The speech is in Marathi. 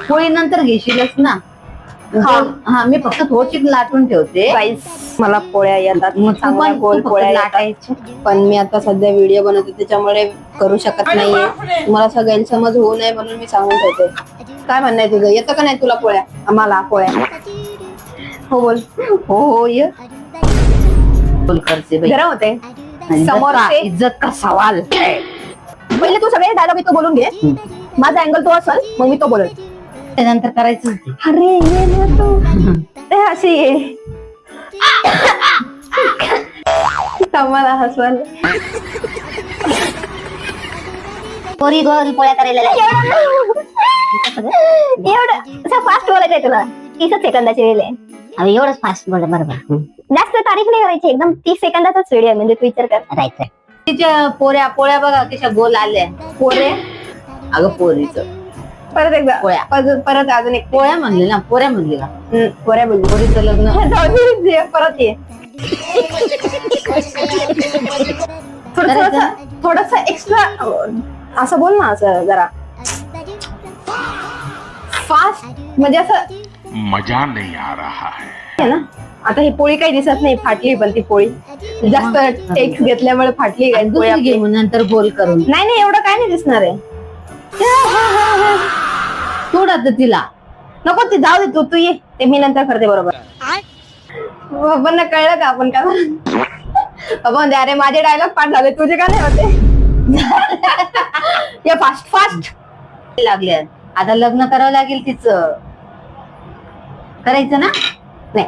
पोळी नंतर घेशीलच ना. हा मी फक्त थोडीशी लाटून ठेवते. मला पोळ्या येतात, मग चांगल्या गोल पोळ्या लाटायच्या. पण मी आता सध्या व्हिडिओ बनवते त्याच्यामुळे करू शकत नाहीये. मला असं गैरसमज होऊ नये म्हणून मी सांगून ठेवते. काय म्हणणं आहे तुझं? येतं का नाही तुला पोळ्या? आम्हाला पोळ्या हो बोल. हो हो ये बोल करते बाई. गरम होते समोर इज्जत का सवाल. पहिले तू सगळे डायलॉग इथं बोलून घे. माझा अँगल तो असेल मग मी तो बोलेल. त्यानंतर करायचं. अरे ये ना तू ते अशी ये मला हसवाल. पोरी गोल पोळ्या करायला एवढं फास्ट बोलायचंय तुला. 30 सेकंदाची वेळ आहे. अरे एवढंच फास्ट बोल बरोबर. जास्त तारीफ नाही करायची. एकदम 30 सेकंदाचाच व्हिडिओ आहे. म्हणजे तू विचार कर. राईट. तिच्या पोळ्या बघा कशा गोल आल्या. पोरे अगं पोरीचं परत एकदा पोळ्या. परत अजून एक पोळ्या म्हणले ना, पोऱ्या म्हणले का? पोऱ्या बोलली. पोरीचं लग्न परत ये. थोडस एक्स्ट्रा असं बोल ना. असं जरा फास्ट म्हणजे असं मजा नहीं आ रहा है ना. आता ही पोळी काही दिसत नाही. फाटली पण ती पोळी जास्त टेक्स घेतल्यामुळे फाटली. घे नंतर गोल करून. नाही एवढं काय नाही दिसणार आहे. थोडा तर तिला नको ती जाऊ दे. तू ये. ते मी नंतर करते बरोबर. पण कळलं का आपण का म्हणजे अरे माझे डायलॉग पाठ झाले तुझे का नाही होते. या फास्ट लागले. आता लग्न करावं लागेल तिचं. करायचं ना. नाही